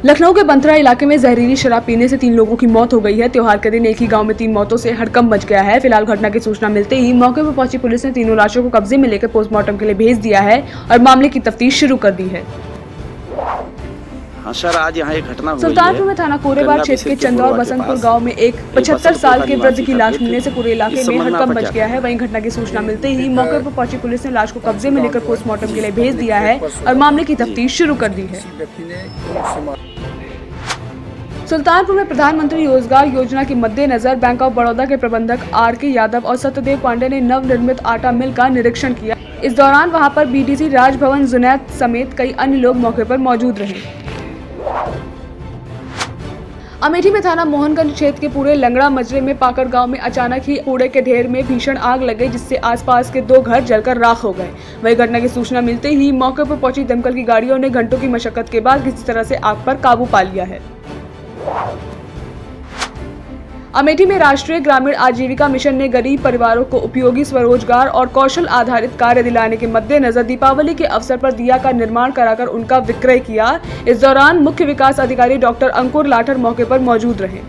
लखनऊ के बंथरा इलाके में जहरीली शराब पीने से 3 लोगों की मौत हो गई है। त्योहार के दिन एक ही गांव में 3 मौतों से हड़कंप मच गया है। फिलहाल घटना की सूचना मिलते ही मौके पर पहुंची पुलिस ने तीनों लाशों को कब्जे में लेकर पोस्टमार्टम के लिए भेज दिया है और मामले की तफ्तीश शुरू कर दी है। हाँ सर, आज यहाँ एक घटना हुई है। सुल्तानपुर में थाना कोरेबार क्षेत्र के चंदौर बसंतपुर गांव में एक 75 साल के वृद्ध की लाश मिलने से पूरे इलाके में हड़कंप मच गया है। वहीं घटना की सूचना मिलते ही मौके पर पहुंची पुलिस ने लाश को कब्जे में लेकर पोस्टमार्टम के लिए भेज दिया है और मामले की तफ्तीश शुरू कर दी है। सुल्तानपुर में प्रधानमंत्री रोजगार योजना के मद्देनजर बैंक ऑफ बड़ौदा के प्रबंधक R.K. यादव और सत्यदेव पांडे ने नवनिर्मित आटा मिल का निरीक्षण किया। इस दौरान वहां पर BDC राजभवन जुनैद समेत कई अन्य लोग मौके पर मौजूद रहे। अमेठी में थाना मोहनगंज क्षेत्र के पूरे लंगड़ा मजरे में पाकड़ गांव में अचानक ही कूड़े के ढेर में भीषण आग लग गई, जिससे आसपास के 2 घर जलकर राख हो गए। वही घटना की सूचना मिलते ही मौके पर पहुंची दमकल की गाड़ियों ने घंटों की मशक्कत के बाद किसी तरह से आग पर काबू पा लिया है। अमेठी में राष्ट्रीय ग्रामीण आजीविका मिशन ने गरीब परिवारों को उपयोगी स्वरोजगार और कौशल आधारित कार्य दिलाने के मद्देनजर दीपावली के अवसर पर दिया का निर्माण कराकर उनका विक्रय किया। इस दौरान मुख्य विकास अधिकारी डॉक्टर अंकुर लाठर मौके पर मौजूद रहे।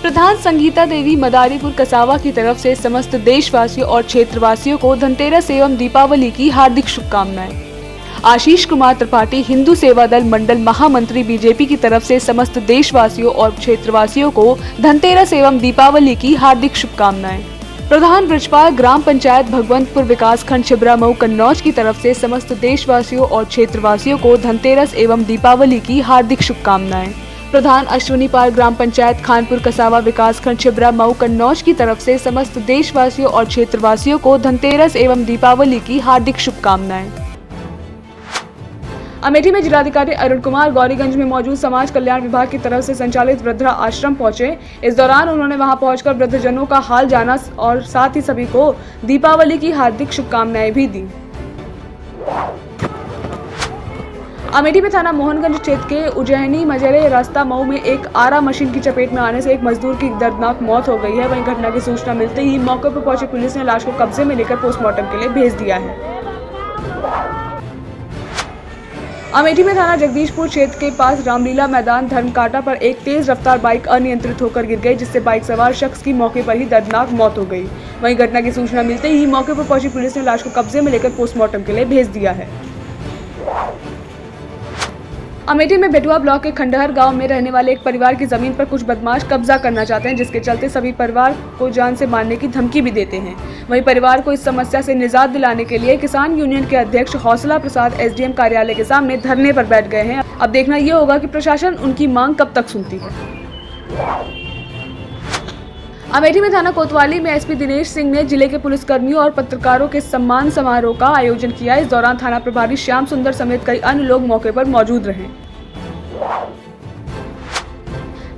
प्रधान संगीता देवी मदारीपुर कसावा की तरफ से समस्त देशवासियों और क्षेत्रवासियों को धनतेरस एवं दीपावली की हार्दिक शुभकामनाएं। आशीष कुमार त्रिपाठी हिंदू सेवा दल मंडल महामंत्री बीजेपी की तरफ से समस्त देशवासियों और क्षेत्रवासियों को धनतेरस एवं दीपावली की हार्दिक शुभकामनाएं। प्रधान ब्रजपाल ग्राम पंचायत भगवंतपुर विकास खंड छिबरा मऊ कन्नौज की तरफ से समस्त देशवासियों और क्षेत्रवासियों को धनतेरस एवं दीपावली की हार्दिक शुभकामनाएं। प्रधान अश्विनी पाल ग्राम पंचायत खानपुर कसावा विकास खंड छिबरा मऊ कन्नौज की तरफ से समस्त देशवासियों और क्षेत्रवासियों को धनतेरस एवं दीपावली की हार्दिक शुभकामनाएं। अमेठी में जिलाधिकारी अरुण कुमार गौरीगंज में मौजूद समाज कल्याण विभाग की तरफ से संचालित वृद्धा आश्रम पहुंचे। इस दौरान उन्होंने वहां पहुंचकर वृद्धजनों का हाल जाना और साथ ही सभी को दीपावली की हार्दिक शुभकामनाएं भी दी। अमेठी में थाना मोहनगंज क्षेत्र के उज्जैनी मजरे रास्ता मऊ में एक आरा मशीन की चपेट में आने से एक मजदूर की दर्दनाक मौत हो गई है। वहीं घटना की सूचना मिलते ही मौके पर पहुंची पुलिस ने लाश को कब्जे में लेकर पोस्टमार्टम के लिए भेज दिया है। अमेठी में थाना जगदीशपुर क्षेत्र के पास रामलीला मैदान धर्मकाटा पर एक तेज रफ्तार बाइक अनियंत्रित होकर गिर गई, जिससे बाइक सवार शख्स की मौके पर ही दर्दनाक मौत हो गई। वहीं घटना की सूचना मिलते ही मौके पर पहुंची पुलिस ने लाश को कब्जे में लेकर पोस्टमार्टम के लिए भेज दिया है। अमेठी में बेटुआ ब्लॉक के खंडहर गांव में रहने वाले एक परिवार की जमीन पर कुछ बदमाश कब्जा करना चाहते हैं, जिसके चलते सभी परिवार को जान से मारने की धमकी भी देते हैं। वहीं परिवार को इस समस्या से निजात दिलाने के लिए किसान यूनियन के अध्यक्ष हौसला प्रसाद SDM कार्यालय के सामने धरने पर बैठ गए हैं। अब देखना ये होगा कि प्रशासन उनकी मांग कब तक सुनती है। अमेठी में थाना कोतवाली में SP दिनेश सिंह ने जिले के पुलिसकर्मियों और पत्रकारों के सम्मान समारोह का आयोजन किया। इस दौरान थाना प्रभारी श्याम सुंदर समेत कई अन्य लोग मौके पर मौजूद रहे।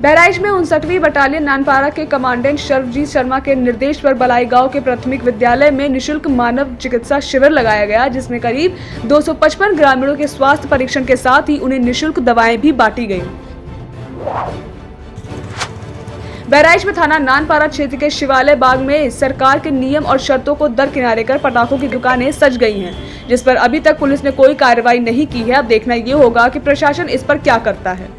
बहराइच में 59वीं बटालियन नानपारा के कमांडेंट सर्वजीत शर्मा के निर्देश पर बलाई गांव के प्राथमिक विद्यालय में निःशुल्क मानव चिकित्सा शिविर लगाया गया, जिसमें करीब 255 ग्रामीणों के स्वास्थ्य परीक्षण के साथ ही उन्हें निःशुल्क दवाएं भी बांटी गयी। बहराइच में थाना नानपारा क्षेत्र के शिवालय बाग में सरकार के नियम और शर्तों को दरकिनारे कर पटाखों की दुकानें सज गई हैं, जिस पर अभी तक पुलिस ने कोई कार्रवाई नहीं की है। अब देखना ये होगा कि प्रशासन इस पर क्या करता है।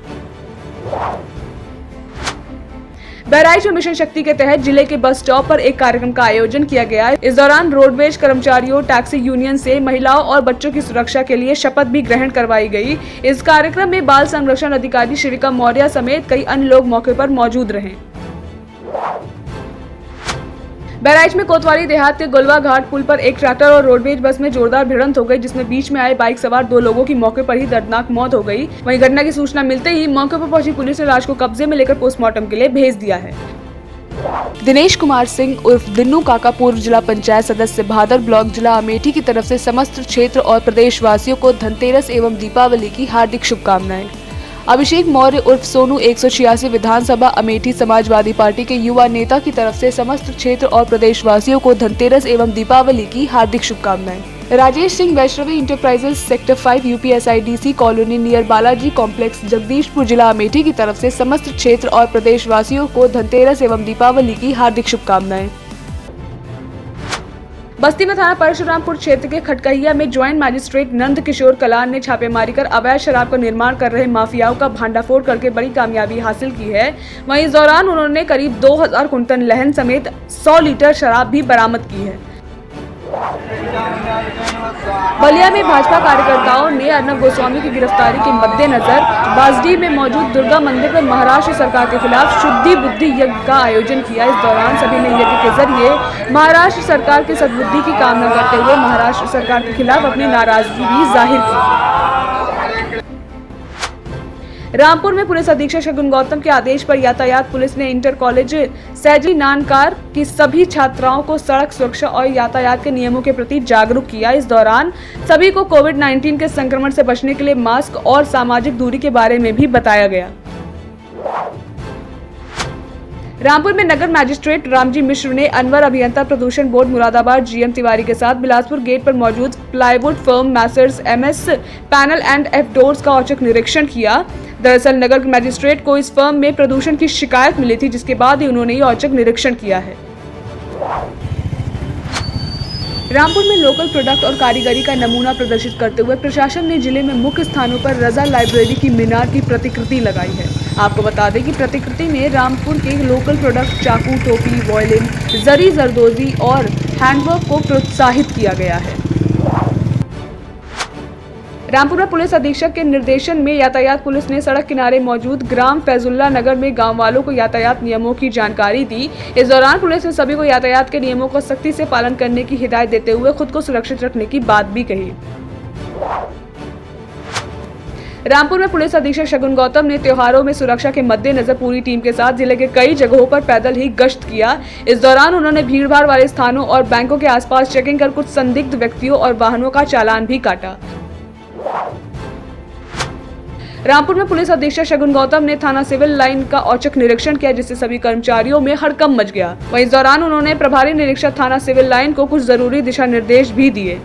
बहराइच में मिशन शक्ति के तहत जिले के बस स्टॉप पर एक कार्यक्रम का आयोजन किया गया। इस दौरान रोडवेज कर्मचारियों, टैक्सी यूनियन से महिलाओं और बच्चों की सुरक्षा के लिए शपथ भी ग्रहण करवाई गई। इस कार्यक्रम में बाल संरक्षण अधिकारी शिविका मौर्य समेत कई अन्य लोग मौके पर मौजूद रहे। बहराइच में कोतवाली देहात के गोलवा घाट पुल पर एक ट्रैक्टर और रोडवेज बस में जोरदार भिड़ंत हो गई, जिसमें बीच में आए बाइक सवार 2 लोगों की मौके पर ही दर्दनाक मौत हो गई। वहीं घटना की सूचना मिलते ही मौके पर पहुंची पुलिस ने लाश को कब्जे में लेकर पोस्टमार्टम के लिए भेज दिया है। दिनेश कुमार सिंह उर्फ दिन्नू काका पूर्व जिला पंचायत सदस्य भादर ब्लॉक जिला अमेठी की तरफ से समस्त क्षेत्र और प्रदेश वासियों को धनतेरस एवं दीपावली की हार्दिक शुभकामनाएं। अभिषेक मौर्य उर्फ सोनू 186 विधानसभा अमेठी समाजवादी पार्टी के युवा नेता की तरफ से समस्त क्षेत्र और प्रदेशवासियों को धनतेरस एवं दीपावली की हार्दिक शुभकामनाएं। Rajesh Singh Vaishnavi enterprises sector 5 UPSIDC colony near Balaji complex Jagdishpur जिला अमेठी की तरफ से समस्त क्षेत्र और प्रदेशवासियों को धनतेरस एवं दीपावली की हार्दिक शुभकामनाएं। बस्ती में थाना परशुरामपुर क्षेत्र के खटकहिया में ज्वाइंट मजिस्ट्रेट नंद किशोर कलान ने छापेमारी कर अवैध शराब का निर्माण कर रहे माफियाओं का भांडाफोड़ करके बड़ी कामयाबी हासिल की है। वहीं इस दौरान उन्होंने करीब 2000 कुंटल लहन समेत 100 लीटर शराब भी बरामद की है। बलिया में भाजपा कार्यकर्ताओं ने अर्नब गोस्वामी की गिरफ्तारी के मद्देनजर बासडी में मौजूद दुर्गा मंदिर पर महाराष्ट्र सरकार के खिलाफ शुद्धि बुद्धि यज्ञ का आयोजन किया। इस दौरान सभी ने यज्ञ के जरिए महाराष्ट्र सरकार की सद्बुद्धि की कामना करते हुए महाराष्ट्र सरकार के खिलाफ अपनी नाराजगी भी जाहिर की। रामपुर में पुलिस अधीक्षक शगुन गौतम के आदेश पर यातायात पुलिस ने इंटर कॉलेज सैजी नानकार की सभी छात्राओं को सड़क सुरक्षा और यातायात के नियमों के प्रति जागरूक किया। इस दौरान सभी को कोविड-19 के संक्रमण से बचने के लिए मास्क और सामाजिक दूरी के बारे में भी बताया गया। रामपुर में नगर मैजिस्ट्रेट रामजी मिश्र ने अनवर अभियंता प्रदूषण बोर्ड मुरादाबाद जीएम तिवारी के साथ बिलासपुर गेट पर मौजूद plywood firm Messrs MS panel and F doors का औचक निरीक्षण किया। दरअसल नगर मैजिस्ट्रेट को इस फर्म में प्रदूषण की शिकायत मिली थी, जिसके बाद ही उन्होंने ये औचक निरीक्षण किया है। रामपुर में लोकल प्रोडक्ट और कारीगरी का नमूना प्रदर्शित करते हुए प्रशासन ने जिले में मुख्य स्थानों पर रजा लाइब्रेरी की मीनार की प्रतिकृति लगाई है। आपको बता दें कि प्रतिकृति में रामपुर के लोकल प्रोडक्ट चाकू, टोपी, वॉयलिन, जरी जरदोजी और हैंडवर्क को प्रोत्साहित किया गया है। रामपुर में पुलिस अधीक्षक के निर्देशन में यातायात पुलिस ने सड़क किनारे मौजूद ग्राम फैजुल्ला नगर में गांव वालों को यातायात नियमों की जानकारी दी। इस दौरान पुलिस ने सभी को यातायात के नियमों का सख्ती से पालन करने की हिदायत देते हुए खुद को सुरक्षित रखने की बात भी कही। रामपुर में पुलिस अधीक्षक शगुन गौतम ने त्योहारों में सुरक्षा के मद्देनजर पूरी टीम के साथ जिले के कई जगहों पर पैदल ही गश्त किया। इस दौरान उन्होंने भीड़भाड़ वाले स्थानों और बैंकों के आसपास चेकिंग कर कुछ संदिग्ध व्यक्तियों और वाहनों का चालान भी काटा। रामपुर में पुलिस अधीक्षक शगुन गौतम ने थाना सिविल लाइन का औचक निरीक्षण किया, जिससे सभी कर्मचारियों में हड़कंप मच गया। वहीं इस दौरान उन्होंने प्रभारी निरीक्षक थाना सिविल लाइन को कुछ जरूरी दिशा निर्देश भी दिए।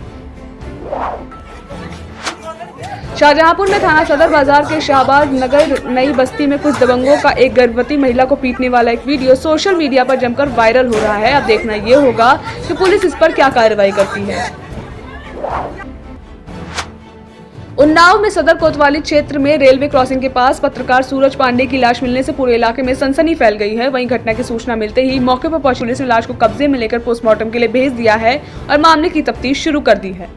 शाहजहांपुर में थाना सदर बाजार के शाहबाद नगर नई बस्ती में कुछ दबंगों का एक गर्भवती महिला को पीटने वाला एक वीडियो सोशल मीडिया पर जमकर वायरल हो रहा है। अब देखना ये होगा कि पुलिस इस पर क्या कार्रवाई करती है। उन्नाव में सदर कोतवाली क्षेत्र में रेलवे क्रॉसिंग के पास पत्रकार सूरज पांडे की लाश मिलने से पूरे इलाके में सनसनी फैल गई है। वहीं घटना की सूचना मिलते ही मौके पर पहुंची पुलिस ने लाश को कब्जे में लेकर पोस्टमार्टम के लिए भेज दिया है और मामले की तफ्तीश शुरू कर दी है।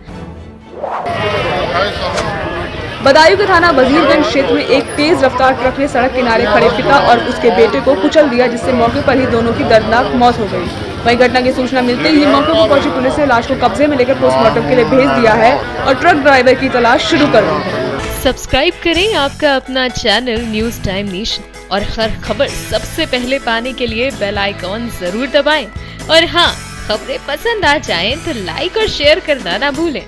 बदायूं के थाना वजीरगंज क्षेत्र में एक तेज रफ्तार ट्रक ने सड़क किनारे खड़े पिता और उसके बेटे को कुचल दिया, जिससे मौके पर ही दोनों की दर्दनाक मौत हो गई। वहीं घटना की सूचना मिलते ही मौके पर पहुंची पुलिस ने लाश को कब्जे में लेकर पोस्टमार्टम के लिए भेज दिया है और ट्रक ड्राइवर की तलाश शुरू कर दी है। सब्सक्राइब करें आपका अपना चैनल न्यूज टाइम नेशन और हर खबर सबसे पहले पाने के लिए बेल आइकॉन जरूर दबाएं। और हाँ, खबरें पसंद आ जाएं तो लाइक और शेयर करना ना भूलें।